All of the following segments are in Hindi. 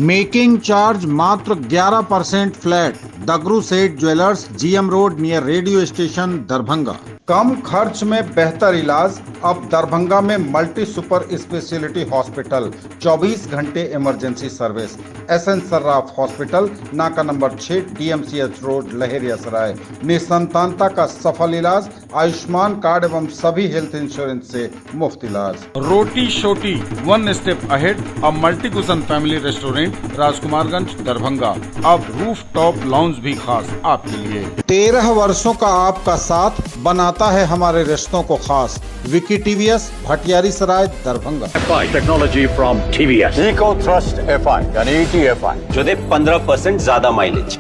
मेकिंग चार्ज मात्र 11% flat. Dagru Seth jewellers, GM road near radio station, Darbhanga. कम खर्च में बेहतर इलाज अब दरभंगा में मल्टी सुपर स्पेशलिटी हॉस्पिटल, 24 घंटे emergency service. SN Sarraf hospital, नाका नंबर 6, डीएमसीएच रोड, लहेरियासराय। निसंतानता का सफल इलाज, आयुष्मान कार्ड एवं सभी हेल्थ इंश्योरेंस से मुफ्त इलाज। रोटी शोटी, वन स्टेप अहेड, अब multi cushion family restaurant, Rajkumarganj, Darbhanga. अब रूफ टॉप लाउंज भी खास आपके लिए। 13 वर्षों का आपका साथ बनाता है हमारे रिश्तों को खास। Vicky TVS, Bhatiyari Sarai, Darbhanga. Technology from TVS, eco thrust FI यानी ईटीएफआई, जो दे 15% ज्यादा mileage.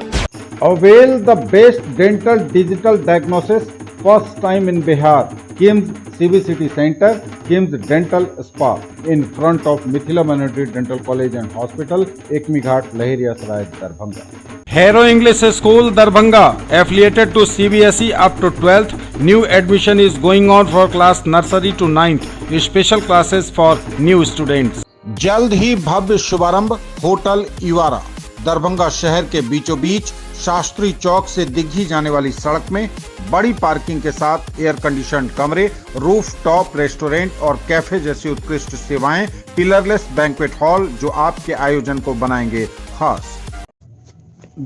Avail the best dental digital diagnosis, first time in Bihar. KIMS CBCT centre, KIMS dental spa, in front of Mithila minority dental college and hospital, Ekmi Ghat, Laheriasarai, Darbhanga. Hero English School, Darbhanga, affiliated to CBSE up to 12th. New admission is going on for class nursery to 9th. Special classes for new students. जल्द ही भव्य शुभारंभ, होटल इवारा, दरभंगा शहर के बीचों बीच, शास्त्री चौक से दिग्घी जाने वाली सड़क में बड़ी पार्किंग के साथ एयर कंडीशनड कमरे, रूफ टॉप रेस्टोरेंट और कैफे जैसी उत्कृष्ट सेवाएं, पिलरलेस बैंक्वेट हॉल जो आपके आयोजन को बनाएंगे खास।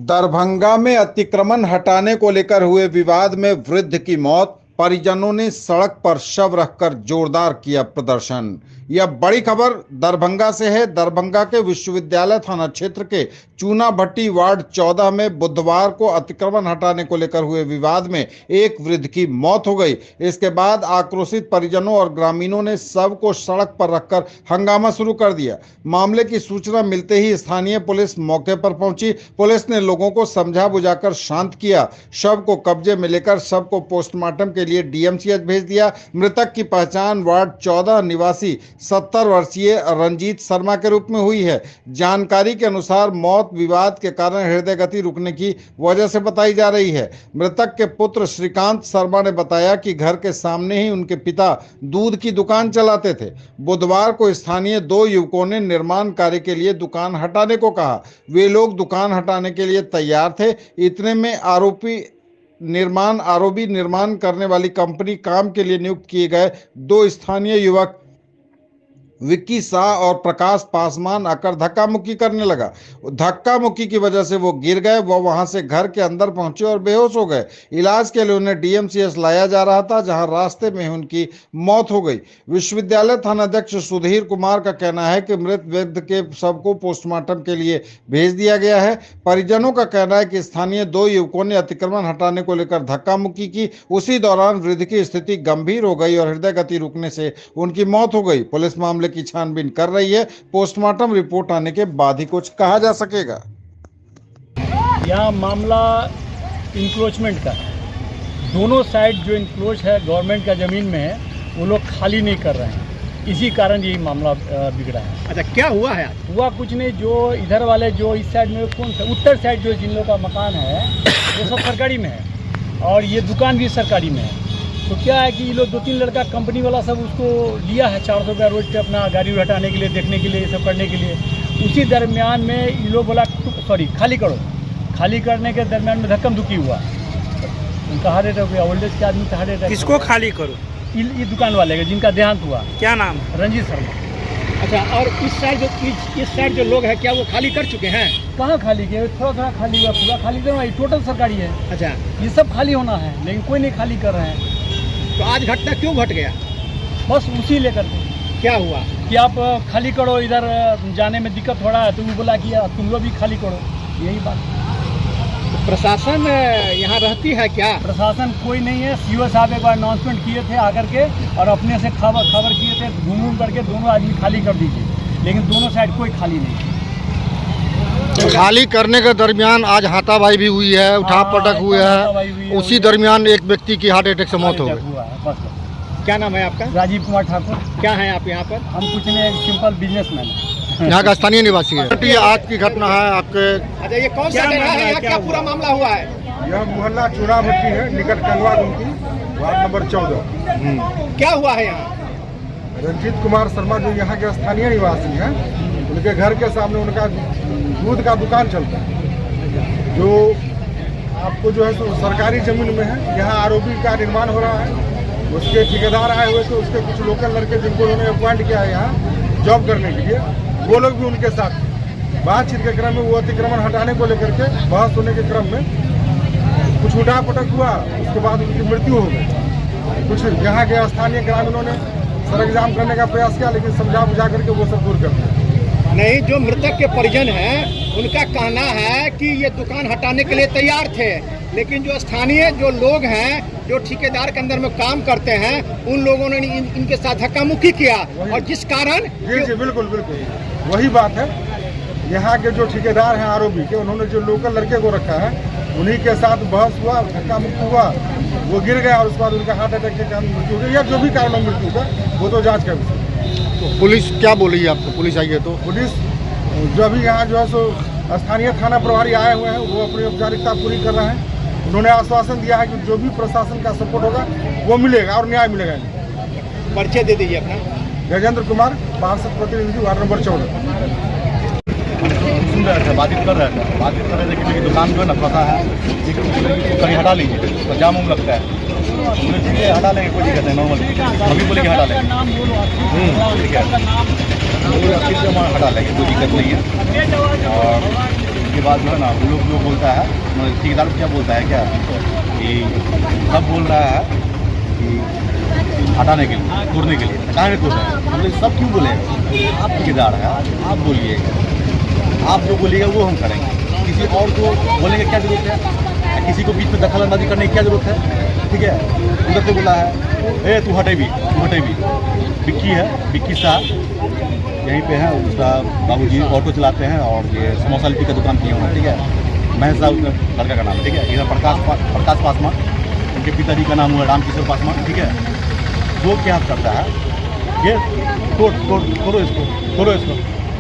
दरभंगा में अतिक्रमण हटाने को लेकर हुए विवाद में वृद्ध की मौत, परिजनों ने सड़क पर शव रखकर जोरदार किया प्रदर्शन। यह बड़ी खबर दरभंगा से है। दरभंगा के विश्वविद्यालय थाना क्षेत्र के चूना भट्टी वार्ड 14 में बुधवार को अतिक्रमण हटाने को लेकर हुए विवाद में एक वृद्ध की मौत हो गई। इसके बाद आक्रोशित परिजनों और ग्रामीणों ने शव को सड़क पर रखकर हंगामा शुरू कर दिया। मामले की सूचना मिलते ही स्थानीय पुलिस मौके पर पहुंची। पुलिस ने लोगों को समझा बुझाकर शांत किया। शव को कब्जे में लेकर शव को पोस्टमार्टम के लिए डीएमसीएच भेज दिया। मृतक की पहचान वार्ड 14 निवासी 70 वर्षीय रंजीत शर्मा के रूप में हुई है। जानकारी के अनुसार मौत विवाद के कारण हृदय गति रुकने की वजह से बताई जा रही है। मृतक के पुत्र श्रीकांत शर्मा ने बताया कि घर के सामने ही उनके पिता दूध की दुकान चलाते थे। बुधवार को स्थानीय 2 युवकों ने निर्माण कार्य के लिए दुकान हटाने को कहा। वे लोग दुकान हटाने के लिए तैयार थे। इतने में आरोपी निर्माण करने वाली कंपनी काम के लिए नियुक्त किए गए 2 स्थानीय युवक विक्की शाह और प्रकाश पासवान आकर धक्का मुक्की करने लगा। धक्का मुक्की की वजह से वो गिर गए। वो वहां से घर के अंदर पहुंचे और बेहोश हो गए। इलाज के लिए उन्हें डीएमसीएच लाया जा रहा था, जहां रास्ते में उनकी मौत हो गई। विश्वविद्यालय थानाध्यक्ष सुधीर कुमार का कहना है कि मृत वृद्ध के शव को पोस्टमार्टम के लिए भेज दिया गया है। परिजनों का कहना है कि स्थानीय 2 युवकों ने अतिक्रमण हटाने को लेकर धक्का मुक्की की। उसी दौरान वृद्ध की स्थिति गंभीर हो गई और हृदय गति रुकने से उनकी मौत हो गई। पुलिस मामले की छानबीन कर रही है। पोस्टमार्टम रिपोर्ट आने के बाद ही कुछ कहा जा सकेगा। यह मामला इंक्रोचमेंट का है। दोनों साइड जो इंक्रोच है गवर्नमेंट का जमीन में है, वो लोग खाली नहीं कर रहे हैं। इसी कारण यही मामला बिगड़ा है। अच्छा, क्या हुआ है? हुआ कुछ नहीं, जो इधर वाले जो इस साइड में कौन सा उत्तर साइड जो जिन लोगों का मकान है वो सब सरकारी में है और ये दुकान भी सरकारी में है। तो क्या है कि ये लोग 2-3 लड़का कंपनी वाला सब उसको लिया है 400 रुपया रोज पे अपना गाड़ी हटाने के लिए, देखने के लिए, ये सब करने के लिए। उसी दरमियान में ये लोग बोला खाली करो। खाली करने के दरमियान में धक्कम धुक्की हुआ। उनका हार्ट अटैक हुआ, ओल्ड एज के आदमी का हार्ट अटैक। किसको खाली करो? ये दुकान वाले जिनका देहांत हुआ। क्या नाम? रंजीत शर्मा। अच्छा, और इस साइड जो लोग हैं क्या वो खाली कर चुके हैं? कहाँ खाली किए? थोड़ा खाली हुआ, पूरा खाली करना है। टोटल सरकारी है। अच्छा, ये सब खाली होना है लेकिन कोई नहीं खाली कर रहे हैं। तो आज घटना क्यों घट गया? बस उसी लेकर के। क्या हुआ कि आप खाली करो, इधर जाने में दिक्कत हो रहा है, तो वो बोला कि तुम लोग भी खाली करो। यही बात। तो प्रशासन यहाँ रहती है क्या? प्रशासन कोई नहीं है। सीओ साहब एक बार अनाउंसमेंट किए थे आकर के और अपने से खबर किए थे, घूम करके दोनों आदमी खाली कर दीजिए, लेकिन दोनों साइड कोई खाली नहीं। तो खाली करने के दरमियान आज हाथापाई भी हुई है, उठा पटक हुए है। उसी दरमियान एक व्यक्ति की हार्ट अटैक से मौत हो गई। क्या नाम है आपका? राजीव कुमार ठाकुर। क्या है आप यहाँ पर? हम कुछ नहीं, एक सिंपल बिजनेसमैन है। यहाँ का स्थानीय निवासी है। ये आज की घटना है आपके। अच्छा, ये कौन सा जगह है? यहाँ क्या पूरा मामला हुआ है? यह मोहल्ला चूड़ा भट्टी है, निकट कंगवा गुमटी, वार्ड नंबर 14। क्या हुआ है यहाँ? रंजीत कुमार शर्मा जो यहाँ के स्थानीय निवासी हैं, उनके घर के सामने उनका दूध का दुकान चलता है, जो आपको जो है सो सरकारी जमीन में है। यहाँ आरओबी का निर्माण हो रहा है। उसके ठेकेदार आए हुए थे, उसके कुछ लोकल लड़के जिनको उन्होंने अपॉइंट किया है यहाँ जॉब करने के लिए, वो लोग भी उनके साथ थे। बातचीत के क्रम में वो अतिक्रमण हटाने को लेकर के बहस होने के क्रम में कुछ उठापटक हुआ। उसके बाद उनकी मृत्यु हो गई। कुछ यहाँ के स्थानीय ग्रामीणों ने सड़क जाम करने का प्रयास किया, लेकिन समझा बुझा करके वो सब दूर कर दिया। नहीं, जो मृतक के परिजन हैं उनका कहना है कि ये दुकान हटाने के लिए तैयार थे, लेकिन जो स्थानीय जो लोग हैं, जो ठेकेदार के अंदर में काम करते हैं, उन लोगों ने इनके साथ धक्का मुक्की किया, और जिस कारण जी बिल्कुल बिल्कुल वही बात है। यहाँ के जो ठेकेदार हैं आरओबी के, उन्होंने जो लोकल लड़के को रखा है, उन्हीं के साथ बहस हुआ, धक्का मुक्की हुआ, वो गिर गया और उसके बाद उनका हार्ट अटैक के कारण मृत्यु हो गई, या जो भी कारण मृत्यु का वो तो जांच का विषय। तो पुलिस क्या बोली है आपको? पुलिस आई है तो पुलिस जो अभी यहाँ जो है सो स्थानीय थाना प्रभारी आए हुए हैं, वो अपनी औपचारिकता पूरी कर रहे हैं। उन्होंने आश्वासन दिया है कि जो भी प्रशासन का सपोर्ट होगा वो मिलेगा और न्याय मिलेगा। परिचय दे दीजिए अपना। गजेंद्र कुमार, पार्षद प्रतिनिधि, वार्ड नंबर 14। सुन रहे थे, बातचीत कर रहे थे कि मेरी दुकान जो है ना फंसा है, कहीं हटा लीजिए, तो जाम उम लगता है। बोले ठीक है, हटा लेंगे, कोई दिक्कत नहीं, नॉर्मल अभी बोले कि हटा लेंगे। ठीक है, फिर से हमारा हटा लेंगे, कोई दिक्कत नहीं है। और उसके बाद जो है ना वो लोग जो बोलता है, ठेकेदार क्या बोलता है क्या कि सब बोल रहा है कि हटाने के लिए, तोड़ने के लिए। कहाँ तोड़ रहे हैं? हम लोग सब क्यों बोले? आप ठेकेदार हैं, आप बोलिएगा, आप जो बोलिएगा वो हम करेंगे। किसी और को बोलने की क्या जरूरत है? किसी को बीच में दखल अंदाजी करने की क्या जरूरत है? ठीक है, उधर से बोला है ए तू हटेगी। विक्की है, विक्की साहब यहीं पे है, उसका बाबूजी ऑटो चलाते हैं और ये समोसा लिट्टी का दुकान किए हुए हैं। ठीक है, महेश साहब उसका लड़का का नाम। ठीक है, इधर प्रकाश पासवान, उनके पिताजी का नाम हुआ रामकिशोर पासवान। ठीक है, वो क्या करता है, ये तोड़ो इसको।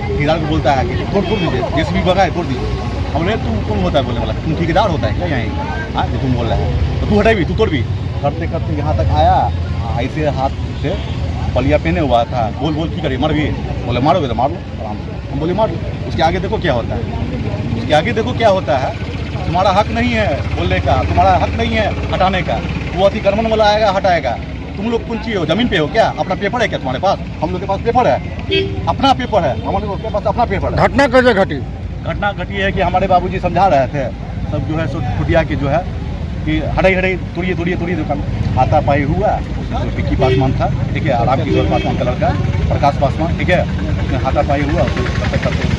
ठेकेदार को बोलता है कि तोड़ दीजिए, जेसीबी बगाए तोड़ दीजिए। हमने तुम कौन होता है बोलने वाला? तुम ठेकेदार होता है क्या यहाँ? हाँ, जो तुम बोल रहे हैं तो तू हटाई भी, तू तोड़ भी। करते करते यहाँ तक आया, ऐसे हाथ से पलिया पहने हुआ था। बोल की करिए, मर भी। बोले मारोगे तो मार लो आराम से। हम बोले मार लो। उसके आगे देखो क्या होता है। तुम्हारा हक नहीं है बोलने का, तुम्हारा हक नहीं है हटाने का। वो अतिक्रमण वाला आएगा, हटाएगा। तुम लोग कौन चीज हो? जमीन पे हो क्या? अपना पेपर है क्या तुम्हारे पास? हम लोग के पास पेपर है, अपना पेपर है, हमारे लोग के पास अपना पेपर है। घटना कैसे घटी? घटना घटी है कि हमारे बाबूजी समझा रहे थे सब जो है सो खुटिया के जो है कि हटाई तोड़िए दुकान। हाथा पाई हुआ, तो विक्की पासवान था। ठीक है, आराम किशोर पासवान का लड़का प्रकाश पासवान। ठीक है, उसने हाथा पाई हुआ, करते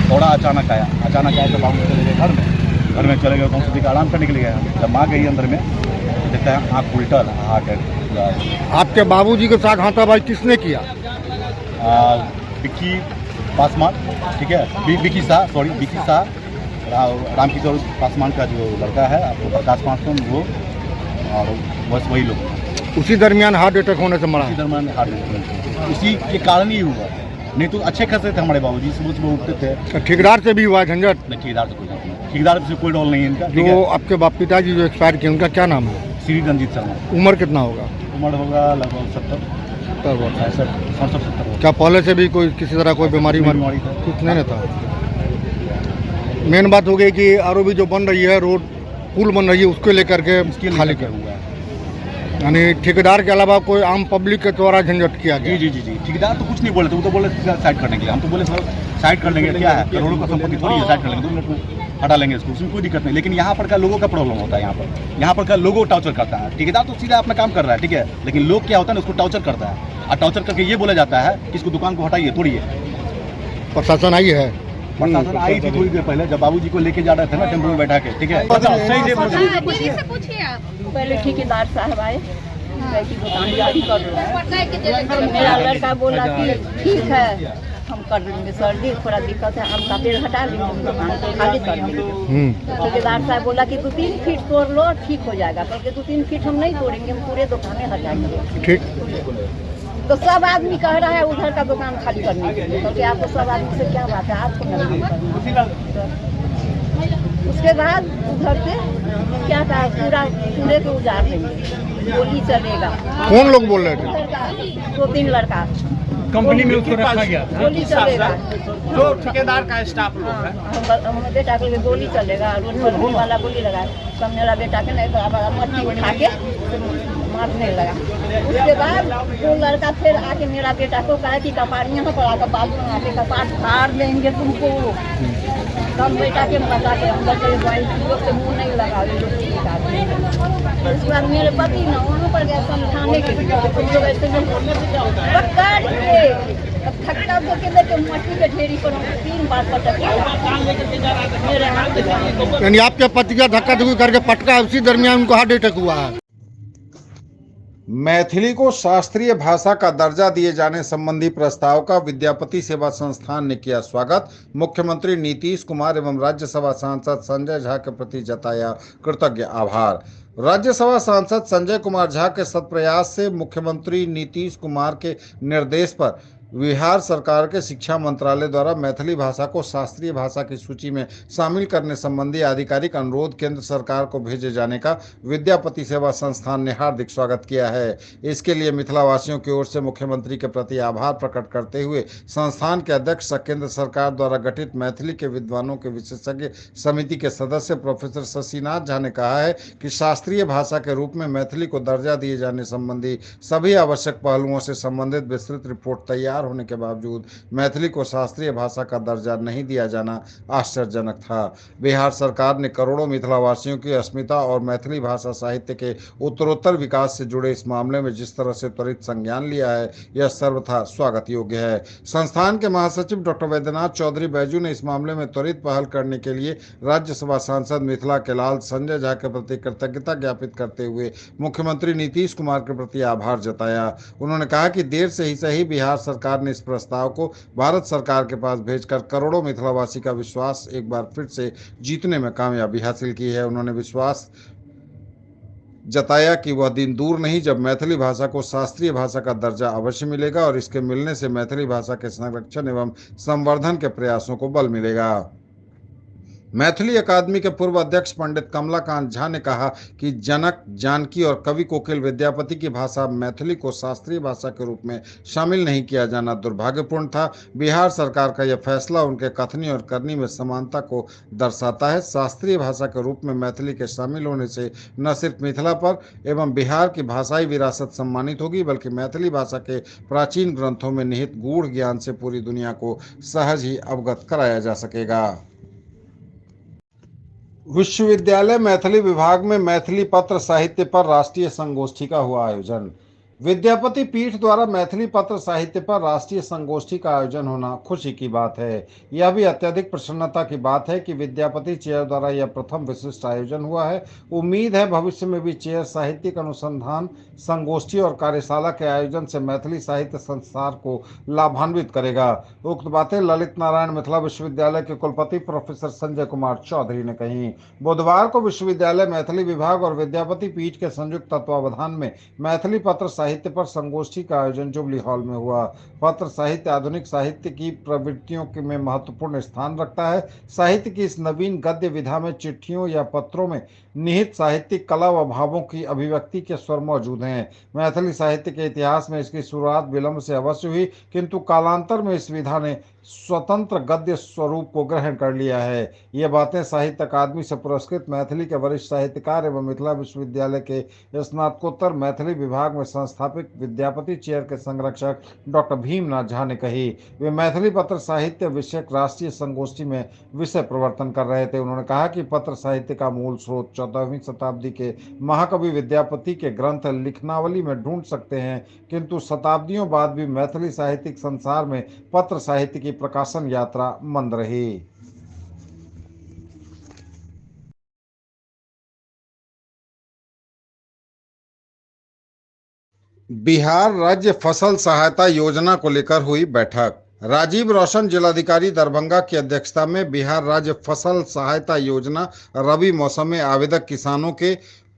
थोड़ा अचानक आया तो बाबू चले गए घर में चले गए। तो हमसे आराम करने के लिए गया। जब माँ गई अंदर में देखता है आँख उल्टा, हार्ट अटैक। आपके बाबूजी के साथ हाथापाई किसने किया? विक्की पासवान। ठीक है, विक्की शाह, रामकिशोर पासवान का जो लड़का है, आपको प्रकाश पासवान, वो और बस वही लोग। उसी दरमियान हार्ट अटैक होने से मरा? उसी दरमियान हार्ट अटैक, उसी के कारण ही हुआ। नहीं तो अच्छे खासे थे हमारे बाबूजी, सुबह उठते थे। ठेकेदार से भी हुआ झंझट? ठेकेदार से कोई नहीं, ठेकेदार से कोई डॉल नहीं है इनका। जो आपके पिताजी जो एक्सपायर किए, उनका क्या नाम है? श्री रंजीत शर्मा। उम्र कितना होगा? उम्र होगा लगभग 70 70। क्या पहले से भी कोई किसी तरह कोई बीमारी था? कुछ नहीं था। मेन बात हो गई कि आरओबी जो बन रही है, रोड पुल बन रही है, उसको लेकर के खाली कर हुआ है। यानी ठेकेदार के अलावा कोई आम पब्लिक के द्वारा झंझट किया गया? जी। ठेकेदार तो कुछ नहीं बोले थे, वो तो बोले साइड करने के लिए। हम तो बोले सर साइड कर लेंगे, क्या है, करोड़ों का संपत्ति थोड़ी है, साइड कर लेंगे, 2 मिनट में हटा लेंगे इसको, उसमें कोई दिक्कत नहीं। लेकिन यहाँ पर का लोगों का प्रॉब्लम होता है। यहाँ पर का लोगों टार्चर करता है। ठेकेदार तो सीधा अपना काम कर रहा है, ठीक है, लेकिन लोग क्या होता है ना, उसको टार्चर करता है। और टार्चर करके ये बोला जाता है कि इसको दुकान को हटाइए, तोड़िए। प्रशासन आई है? प्रशासन आई थी थोड़ी देर पहले, जब बाबूजी को लेके जा रहे थे ना टेम्पो में बैठा के। ठीक है, पहले ठेकेदार साहब आए, दुकान जारी कर रहे हैं। मेरा लड़का बोला कि ठीक है, हम कर देंगे सर जी, थोड़ा दिक्कत है, आम का पेड़ हटा लेंगे, दुकान को खाली कर देंगे। ठेकेदार साहब बोला कि 2-3 फीट तोड़ लो, ठीक हो जाएगा। कल के 2-3 फीट हम नहीं तोड़ेंगे, हम पूरे दुकानें हटाएंगे। ठीक। तो सब आदमी कह रहा है उधर का दुकान खाली करने के लिए, क्योंकि आपको सब आदमी से क्या बात है, आपको नहीं करना। उसके बाद उधर से क्या कहा, पूरे को उजाड़ देंगे, गोली चलेगा। कौन लोग बोल रहे थे? 2-3 लड़का कंपनी में उसको रखा गया था। गोली चलेगा, जो ठेकेदार का स्टाफ लोग है। हम बेटा के गोली चलेगा, रोड पर घूम वाला गोली लगा, सब मेरा बेटा के नहीं बराबर मट्टी उठा के मारने लगा। उसके बाद वो लड़का फिर आके मेरा बेटा को कहा कि कपार यहाँ पर आकर बाल बना के कपार फाड़ देंगे तुमको। तब बेटा के बता के अंदर के लोग से मुँह नहीं लगा। उसके बाद मेरे पति ना वहाँ पर गया समझाने के लिए, तुम लोग ऐसे पकड़ के थक्का के लेके मट्टी के ढेरी पर 3 बार पटक मेरे हाथ। यानी आपके पति का धक्का धुक्की करके पटका, उसी दरमियान उनको हार्ट अटैक हुआ है। मैथिली को शास्त्रीय भाषा का दर्जा दिए जाने संबंधी प्रस्ताव का विद्यापति सेवा संस्थान ने किया स्वागत। मुख्यमंत्री नीतीश कुमार एवं राज्यसभा सांसद संजय झा के प्रति जताया कृतज्ञ आभार। राज्यसभा सांसद संजय कुमार झा के सत्प्रयास से मुख्यमंत्री नीतीश कुमार के निर्देश पर बिहार सरकार के शिक्षा मंत्रालय द्वारा मैथिली भाषा को शास्त्रीय भाषा की सूची में शामिल करने संबंधी आधिकारिक अनुरोध केंद्र सरकार को भेजे जाने का विद्यापति सेवा संस्थान ने हार्दिक स्वागत किया है। इसके लिए मिथिलावासियों की ओर से मुख्यमंत्री के प्रति आभार प्रकट करते हुए संस्थान के अध्यक्ष केंद्र सरकार द्वारा गठित मैथिली के विद्वानों के विशेषज्ञ समिति के सदस्य प्रोफेसर शशिनाथ झा ने कहा है कि शास्त्रीय भाषा के रूप में मैथिली को दर्जा दिए जाने संबंधी सभी आवश्यक पहलुओं से संबंधित विस्तृत रिपोर्ट तैयार होने के बावजूद मैथिली को शास्त्रीय भाषा का दर्जा नहीं दिया जाना आश्चर्यजनक था। बिहार सरकार ने करोड़ों मिथिलावासियों की अस्मिता और मैथिली भाषा साहित्य के उत्तरोत्तर विकास से जुड़े इस मामले में जिस तरह से त्वरित संज्ञान लिया है, यह सर्वथा स्वागत योग्य है। संस्थान के महासचिव डॉक्टर वैद्यनाथ चौधरी बैजू ने इस मामले में त्वरित पहल करने के लिए राज्यसभा सांसद मिथिला के लाल संजय झा के प्रति कृतज्ञता ज्ञापित करते हुए मुख्यमंत्री नीतीश कुमार के प्रति आभार जताया। उन्होंने कहा कि देर से ही सही बिहार सरकार ने इस प्रस्ताव को भारत सरकार के पास भेजकर करोड़ों मिथिलावासी का विश्वास एक बार फिर से जीतने में कामयाबी हासिल की है। उन्होंने विश्वास जताया कि वह दिन दूर नहीं जब मैथिली भाषा को शास्त्रीय भाषा का दर्जा अवश्य मिलेगा और इसके मिलने से मैथिली भाषा के संरक्षण एवं संवर्धन के प्रयासों को बल मिलेगा। मैथिली अकादमी के पूर्व अध्यक्ष पंडित कमलाकांत झा ने कहा कि जनक, जानकी और कवि कोकिल विद्यापति की भाषा मैथिली को शास्त्रीय भाषा के रूप में शामिल नहीं किया जाना दुर्भाग्यपूर्ण था। बिहार सरकार का यह फैसला उनके कथनी और करनी में समानता को दर्शाता है। शास्त्रीय भाषा के रूप में मैथिली के शामिल होने से न सिर्फ मिथिला पर एवं बिहार की भाषाई विरासत सम्मानित होगी, बल्कि मैथिली भाषा के प्राचीन ग्रंथों में निहित गूढ़ ज्ञान से पूरी दुनिया को सहज ही अवगत कराया जा सकेगा। विश्वविद्यालय मैथिली विभाग में मैथिली पत्र साहित्य पर राष्ट्रीय संगोष्ठी का हुआ आयोजन। विद्यापति पीठ द्वारा मैथिली पत्र साहित्य पर राष्ट्रीय संगोष्ठी का आयोजन होना खुशी की बात है। यह भी अत्यधिक प्रसन्नता की बात है कि विद्यापति चेयर द्वारा यह प्रथम विशिष्ट आयोजन हुआ है। उम्मीद है भविष्य में भी चेयर साहित्यिक अनुसंधान, संगोष्ठी और कार्यशाला के आयोजन से मैथिली साहित्य संसार को लाभान्वित करेगा। उक्त बातें ललित नारायण मिथिला विश्वविद्यालय के कुलपति प्रोफेसर संजय कुमार चौधरी ने कही। बुधवार को विश्वविद्यालय मैथिली विभाग और विद्यापति पीठ के संयुक्त तत्वावधान में मैथिली पत्र साहित्य पर संगोष्ठी का आयोजन जुबली हॉल में हुआ। पत्र साहित्य आधुनिक साहित्य की प्रवृत्तियों में महत्वपूर्ण स्थान रखता है। साहित्य की इस नवीन गद्य विधा में चिट्ठियों या पत्रों में निहित साहित्यिक कला व भावों की अभिव्यक्ति के स्वर मौजूद हैं। मैथिली साहित्य के इतिहास में इसकी शुरुआत विलंब से अवश्य हुई, किंतु कालांतर में इस विधा ने स्वतंत्र गद्य स्वरूप को ग्रहण कर लिया है। ये बातें साहित्य अकादमी से पुरस्कृत मैथिली के वरिष्ठ साहित्यकार एवं मिथिला विश्वविद्यालय के स्नातकोत्तर मैथिली विभाग में संस्थापित विद्यापति चेयर के संरक्षक डॉक्टर भीमनाथ झा ने कही। वे मैथिली पत्र साहित्य विषयक राष्ट्रीय संगोष्ठी में विषय प्रवर्तन कर रहे थे। उन्होंने कहा कि पत्र साहित्य का मूल स्रोत 14वीं शताब्दी के महाकवि विद्यापति के ग्रंथ लिखनावली में ढूंढ सकते हैं, किंतु शताब्दियों बाद भी मैथिली साहित्यिक संसार में पत्र साहित्य की प्रकाशन यात्रा मंद रही। बिहार राज्य फसल सहायता योजना को लेकर हुई बैठक। राजीव रोशन जिलाधिकारी दरभंगा की अध्यक्षता में बिहार राज्य फसल सहायता योजना रबी मौसम में आवेदक किसानों के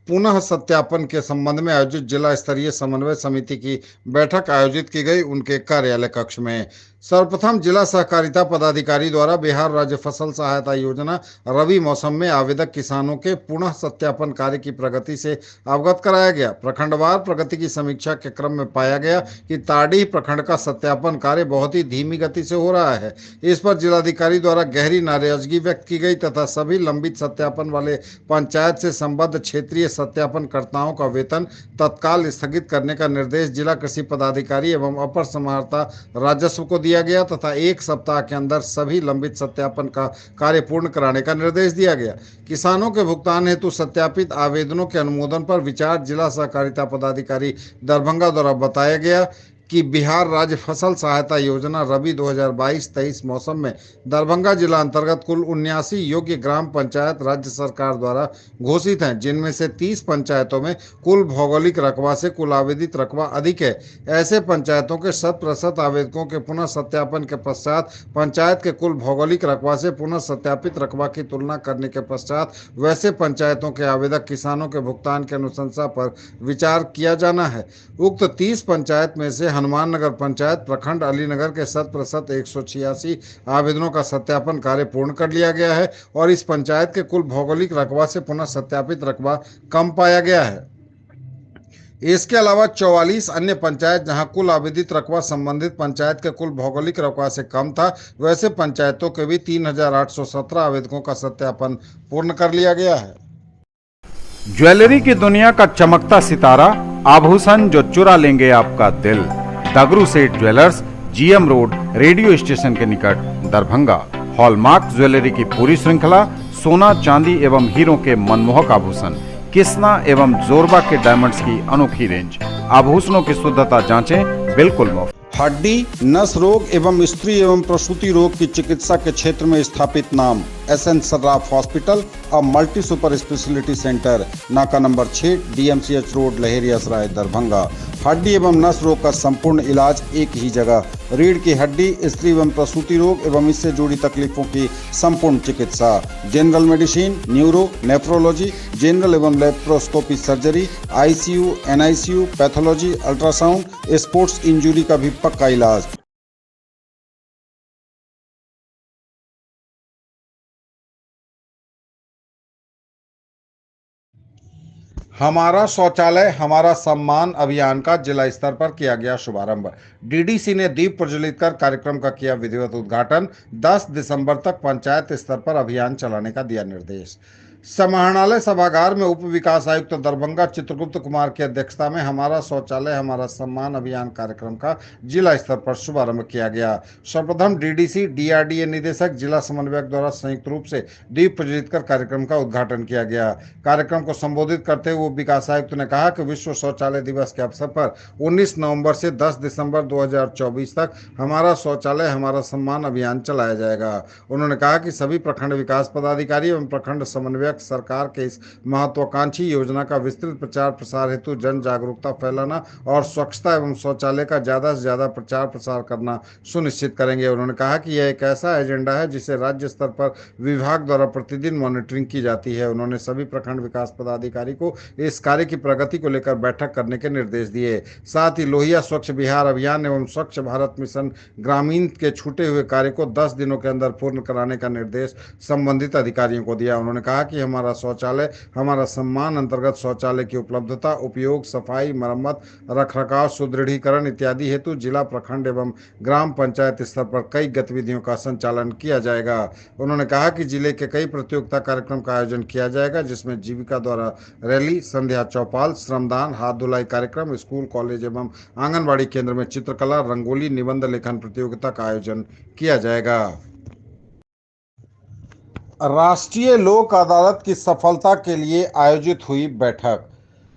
पुनः सत्यापन के संबंध में आयोजित जिला स्तरीय समन्वय समिति की बैठक आयोजित की गई उनके कार्यालय कक्ष में। सर्वप्रथम जिला सहकारिता पदाधिकारी द्वारा बिहार राज्य फसल सहायता योजना रबी मौसम में आवेदक किसानों के पुनः सत्यापन कार्य की प्रगति से अवगत कराया गया। प्रखंडवार प्रगति की समीक्षा के क्रम में पाया गया कि ताडीह प्रखंड का सत्यापन कार्य बहुत ही धीमी गति से हो रहा है। इस पर जिलाधिकारी द्वारा गहरी नाराजगी व्यक्त की गई तथा सभी लंबित सत्यापन वाले पंचायत से संबद्ध क्षेत्रीय सत्यापनकर्ताओं का वेतन तत्काल स्थगित करने का निर्देश जिला कृषि पदाधिकारी एवं अपर समाहर्ता राजस्व को दिया गया तथा 1 सप्ताह के अंदर सभी लंबित सत्यापन का कार्य पूर्ण कराने का निर्देश दिया गया। किसानों के भुगतान हेतु सत्यापित आवेदनों के अनुमोदन पर विचार जिला सहकारिता पदाधिकारी दरभंगा द्वारा बताया गया कि बिहार राज्य फसल सहायता योजना रबी 2022-23 मौसम में दरभंगा जिला अंतर्गत कुल 79 योग्य ग्राम पंचायत राज्य सरकार द्वारा घोषित हैं, जिनमें से 30 पंचायतों में कुल भौगोलिक रकबा से कुल आवेदित रकबा अधिक है। ऐसे पंचायतों के 100% आवेदकों के पुनः सत्यापन के पश्चात पंचायत के कुल भौगोलिक रकबा से पुनः सत्यापित रकबा की तुलना करने के पश्चात वैसे पंचायतों के आवेदक किसानों के भुगतान की अनुशंसा पर विचार किया जाना है। उक्त 30 पंचायत में से हनुमान नगर पंचायत प्रखंड अलीनगर के 100% 186 आवेदनों का सत्यापन कार्य पूर्ण कर लिया गया है और इस पंचायत के कुल भौगोलिक रकबा से पुनः सत्यापित रकबा कम पाया गया है। इसके अलावा 44 अन्य पंचायत जहां कुल आवेदित रकबा संबंधित पंचायत के कुल भौगोलिक रकबा से कम था, वैसे पंचायतों के भी 3817 आवेदकों का सत्यापन पूर्ण कर लिया गया है। ज्वेलरी की दुनिया का चमकता सितारा, आभूषण जो चुरा लेंगे आपका दिल। दगरू Seth jewellers, GM road, radio station के निकट, दरभंगा। हॉलमार्क ज्वेलरी की पूरी श्रृंखला, सोना, चांदी एवं हीरों के मनमोहक आभूषण, किस्ना एवं जोरबा के डायमंड्स की अनोखी रेंज। आभूषणों की शुद्धता जांचें बिल्कुल मुफ्त। हड्डी, नस रोग एवं स्त्री एवं प्रसूति रोग की चिकित्सा के क्षेत्र में स्थापित नाम SN Sarraf hospital, a multi super speciality centre, नाका number 6, DMCH road, Laheriasarai, Darbhanga. हड्डी एवं नस रोग का संपूर्ण इलाज एक ही जगह। रीढ़ की हड्डी, स्त्री एवं प्रसूति रोग एवं इससे जुड़ी तकलीफों की संपूर्ण चिकित्सा, general medicine, neuro, nephrology, general एवं laparoscopy surgery, ICU, NICU, pathology, ultrasound, sports injury का भी पक्का इलाज। हमारा शौचालय हमारा सम्मान अभियान का जिला स्तर पर किया गया शुभारंभ। DDC ने दीप प्रज्वलित कर कार्यक्रम का किया विधिवत उद्घाटन। 10 दिसंबर तक पंचायत स्तर पर अभियान चलाने का दिया निर्देश। समाहरणालय सभागार में उप विकास आयुक्त दरभंगा चित्रगुप्त कुमार की अध्यक्षता में हमारा शौचालय हमारा सम्मान अभियान कार्यक्रम का जिला स्तर पर शुभारंभ किया गया। सर्वप्रथम DDC DRDA निदेशक जिला समन्वयक द्वारा संयुक्त रूप से दीप प्रज्वलित कर कार्यक्रम का उद्घाटन किया गया। कार्यक्रम को संबोधित करते हुए उप विकास आयुक्त ने कहा कि विश्व शौचालय दिवस के अवसर पर 19 नवंबर से 10 दिसंबर 2024 तक हमारा शौचालय हमारा सम्मान अभियान चलाया जाएगा। उन्होंने कहा कि सभी प्रखंड विकास पदाधिकारी एवं प्रखंड समन्वयक सरकार के इस महत्वाकांक्षी योजना का विस्तृत प्रचार प्रसार हेतु जन जागरूकता फैलाना और स्वच्छता एवं शौचालय का ज्यादा से ज्यादा प्रचार प्रसार करना सुनिश्चित करेंगे। उन्होंने कहा कि यह एक ऐसा एजेंडा है जिसे राज्य स्तर पर विभाग द्वारा प्रतिदिन मॉनिटरिंग की जाती है। उन्होंने सभी प्रखंड विकास पदाधिकारी को इस कार्य की प्रगति को लेकर बैठक करने के निर्देश दिए। साथ ही लोहिया स्वच्छ बिहार अभियान एवं स्वच्छ भारत मिशन ग्रामीण के छूटे हुए कार्य को 10 दिनों के अंदर पूर्ण कराने का निर्देश संबंधित अधिकारियों को दिया। उन्होंने कहा कि हमारा शौचालय हमारा सम्मान अंतर्गत शौचालय की उपलब्धता, उपयोग, सफाई, मरम्मत, रखरखाव, सुदृढ़ीकरण इत्यादि हेतु जिला, प्रखंड एवं ग्राम पंचायत स्तर पर कई गतिविधियों का संचालन किया जाएगा। उन्होंने कहा कि जिले के कई प्रतियोगिता कार्यक्रम का आयोजन किया जाएगा, जिसमें जीविका द्वारा रैली, संध्या चौपाल, श्रमदान, हाथ धुलाई कार्यक्रम, स्कूल, कॉलेज एवं आंगनबाड़ी केंद्र में चित्रकला, रंगोली, निबंध लेखन प्रतियोगिता का आयोजन किया जाएगा। राष्ट्रीय लोक अदालत की सफलता के लिए आयोजित हुई बैठक।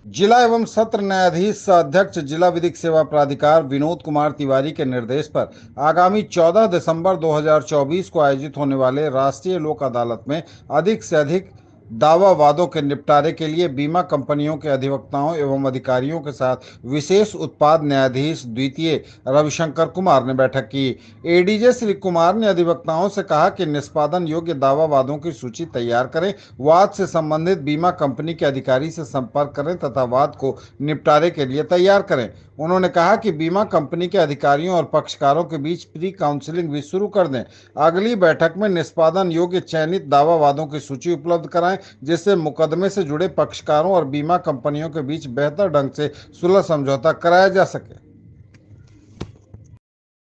जिला एवं सत्र न्यायाधीश सह अध्यक्ष जिला विधिक सेवा प्राधिकार विनोद कुमार तिवारी के निर्देश पर आगामी 14 दिसंबर 2024 को आयोजित होने वाले राष्ट्रीय लोक अदालत में अधिक से अधिक दावा वादों के निपटारे के लिए बीमा कंपनियों के अधिवक्ताओं एवं अधिकारियों के साथ विशेष उत्पाद न्यायाधीश द्वितीय रविशंकर कुमार ने बैठक की। एडीजे श्री कुमार ने अधिवक्ताओं से कहा कि निष्पादन योग्य दावा वादों की सूची तैयार करें, वाद से संबंधित बीमा कंपनी के अधिकारी से संपर्क करें तथा वाद को निपटारे के लिए तैयार करें। उन्होंने कहा कि बीमा कंपनी के अधिकारियों और पक्षकारों के बीच प्री काउंसलिंग भी शुरू कर दें। अगली बैठक में निष्पादन योग्य चयनित दावा वादों की सूची उपलब्ध कराएं, जिससे मुकदमे से जुड़े पक्षकारों और बीमा कंपनियों के बीच बेहतर ढंग से सुलह समझौता कराया जा सके।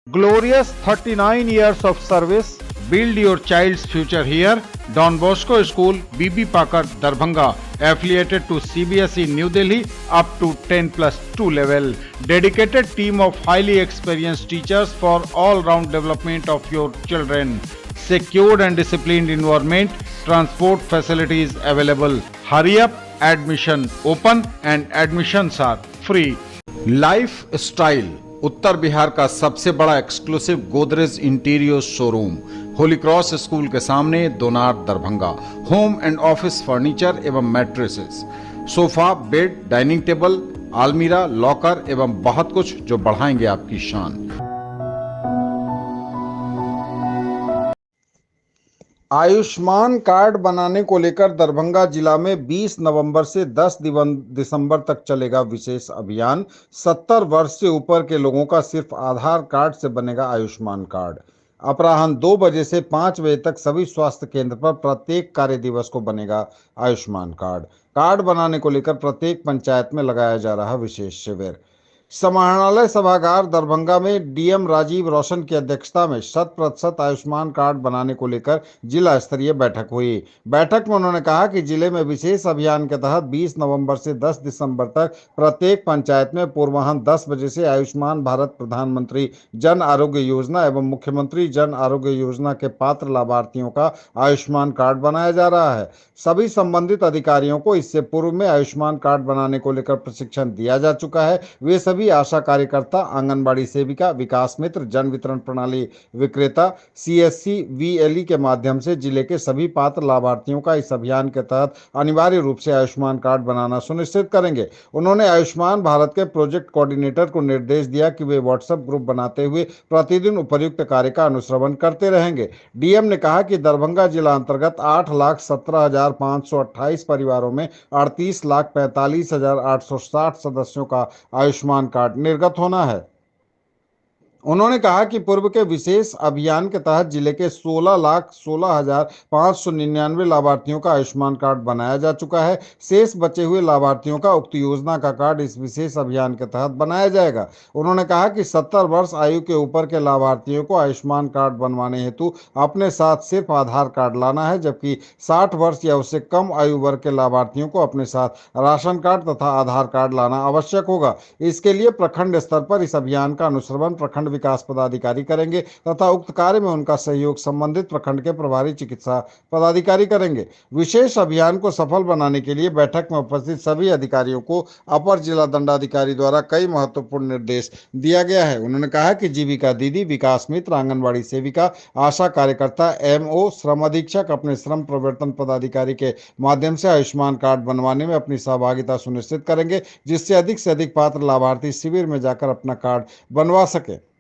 Glorious 39 years of service. Build your child's future here. Don Bosco School, BB Pakar, Darbhanga, affiliated to CBSE New Delhi up to 10+2 level. Dedicated team of highly experienced teachers for all-round development of your children. Secured and disciplined environment. Transport facilities available. Hurry up. Admission open and admissions are free. Lifestyle उत्तर बिहार का सबसे बड़ा exclusive Godrej interior showroom, holy cross school के सामने, Donar, Darbhanga. Home and office furniture एवं mattresses, sofa, bed, dining table, आलमीरा, लॉकर एवं बहुत कुछ जो बढ़ाएंगे आपकी शान। आयुष्मान कार्ड बनाने को लेकर दरभंगा जिला में 20 नवंबर से 10 दिसंबर तक चलेगा विशेष अभियान। 70 वर्ष से ऊपर के लोगों का सिर्फ आधार कार्ड से बनेगा आयुष्मान कार्ड। अपराह्न 2 बजे से 5 बजे तक सभी स्वास्थ्य केंद्र पर प्रत्येक कार्य दिवस को बनेगा आयुष्मान कार्ड। कार्ड बनाने को लेकर प्रत्येक पंचायत में लगाया जा रहा विशेष शिविर। समाहरणालय सभागार दरभंगा में डीएम राजीव रोशन की अध्यक्षता में 100% आयुष्मान कार्ड बनाने को लेकर जिला स्तरीय बैठक हुई। बैठक में उन्होंने कहा कि जिले में विशेष अभियान के तहत 20 नवंबर से 10 दिसंबर तक प्रत्येक पंचायत में पूर्वाह्न 10 बजे से आयुष्मान भारत प्रधानमंत्री जन आरोग्य योजना एवं मुख्यमंत्री जन आरोग्य योजना के पात्र लाभार्थियों का आयुष्मान कार्ड बनाया जा रहा है। सभी संबंधित अधिकारियों को इससे पूर्व में आयुष्मान कार्ड बनाने को लेकर प्रशिक्षण दिया जा चुका है। वे सभी आशा कार्यकर्ता, आंगनबाड़ी सेविका, विकास मित्र, जन वितरण प्रणाली विक्रेता, सीएससी वीएलई के माध्यम से जिले के सभी पात्र लाभार्थियों का इस अभियान के तहत अनिवार्य रूप से आयुष्मान कार्ड बनाना सुनिश्चित करेंगे। उन्होंने आयुष्मान भारत के प्रोजेक्ट कोऑर्डिनेटर को निर्देश दिया कि वे व्हाट्सएप ग्रुप बनाते हुए प्रतिदिन उपर्युक्त कार्य का अनुश्रवण करते रहेंगे। डीएम ने कहा कि दरभंगा जिला अंतर्गत 8,17,528 परिवारों में 38,45,860 सदस्यों का आयुष्मान कार्ड निर्गत होना है। उन्होंने कहा कि पूर्व के विशेष अभियान के तहत जिले के 16,16,599 लाभार्थियों का आयुष्मान कार्ड बनाया जा चुका है। शेष बचे हुए लाभार्थियों का उक्त योजना का कार्ड इस विशेष अभियान के तहत बनाया जाएगा। उन्होंने कहा कि 70 वर्ष आयु के ऊपर के लाभार्थियों को आयुष्मान कार्ड बनवाने हेतु अपने साथ सिर्फ आधार कार्ड लाना है, जबकि 60 वर्ष या उससे कम आयु वर्ग के लाभार्थियों को अपने साथ राशन कार्ड तथा आधार कार्ड लाना आवश्यक होगा। इसके लिए प्रखंड स्तर पर इस अभियान का अनुश्रवण प्रखंड विकास पदाधिकारी करेंगे तथा उक्त कार्य में उनका सहयोग संबंधित प्रखंड के प्रभारी चिकित्सा पदाधिकारी करेंगे। विशेष अभियान को सफल बनाने के लिए बैठक में उपस्थित सभी अधिकारियों को अपर जिला दंडाधिकारी द्वारा कई महत्वपूर्ण निर्देश दिया गया है। उन्होंने कहा कि जीविका दीदी, विकास मित्र, आंगनबाड़ी सेविका, आशा कार्यकर्ता, एमओ, श्रम अधीक्षक अपने श्रम प्रवर्तन पदाधिकारी के माध्यम से आयुष्मान कार्ड बनवाने में अपनी सहभागिता सुनिश्चित करेंगे, जिससे अधिक से अधिक पात्र लाभार्थी शिविर में जाकर अपना कार्ड बनवा सके।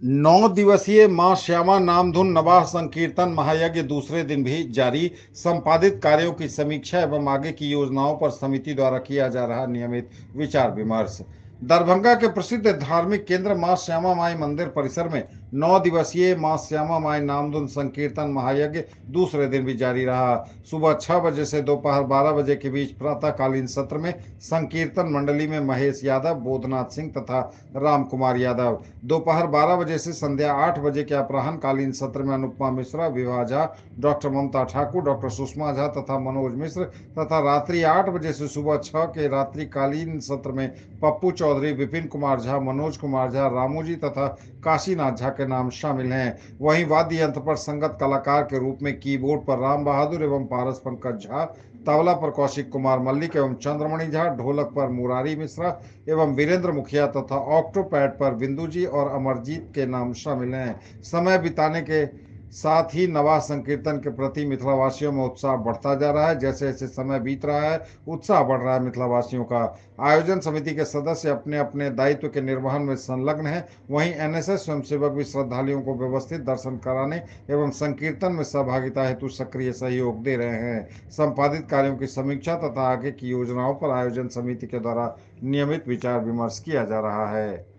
9 दिवसीय मां श्यामा नामधुन नवाह संकीर्तन महायज्ञ दूसरे दिन भी जारी। संपादित कार्यों की समीक्षा एवं आगे की योजनाओं पर समिति द्वारा किया जा रहा नियमित विचार विमर्श। दरभंगा के प्रसिद्ध धार्मिक केंद्र मां श्यामा माई मंदिर परिसर में 9 दिवसीय मां श्यामा माई नामधुन संकीर्तन महायज्ञ दूसरे दिन भी जारी रहा। सुबह 6 बजे से दोपहर 12 बजे के बीच प्रातःकालीन सत्र में संकीर्तन मंडली में महेश यादव, बोधनाथ सिंह तथा राम कुमार यादव। दोपहर 12 बजे से संध्या 8 बजे के अपराह्न कालीन सत्र में अनुपमा मिश्रा, विभा झा, डॉक्टर ममता ठाकुर, डॉक्टर सुषमा झा तथा मनोज मिश्र तथा रात्रि 8 बजे से सुबह 6 के रात्रिकालीन सत्र में पप्पू चौधरी, विपिन कुमार झा, मनोज कुमार झा, रामू जी तथा काशीनाथ झा के नाम शामिल हैं। वहीं वाद्य यंत्र पर संगत कलाकार के रूप में कीबोर्ड पर राम बहादुर एवं पारस पंकज झा, तबला पर कौशिक कुमार मल्लिक एवं चंद्रमणि झा, ढोलक पर मुरारी मिश्रा एवं वीरेंद्र मुखिया तथा ऑक्टोपैड पर बिंदु जी और अमरजीत के नाम शामिल हैं। समय बिताने के साथ ही नवा संकीर्तन के प्रति मिथिलावासियों में उत्साह बढ़ता जा रहा है। जैसे जैसे समय बीत रहा है, उत्साह बढ़ रहा है मिथिलावासियों का। आयोजन समिति के सदस्य अपने अपने दायित्व के निर्वहन में संलग्न हैं। वहीं एनएसएस स्वयंसेवक भी श्रद्धालुओं को व्यवस्थित दर्शन कराने एवं संकीर्तन में सहभागिता हेतु सक्रिय सहयोग दे रहे हैं। संपादित कार्यों की समीक्षा तथा आगे की योजनाओं पर आयोजन समिति के द्वारा नियमित विचार विमर्श किया जा रहा है।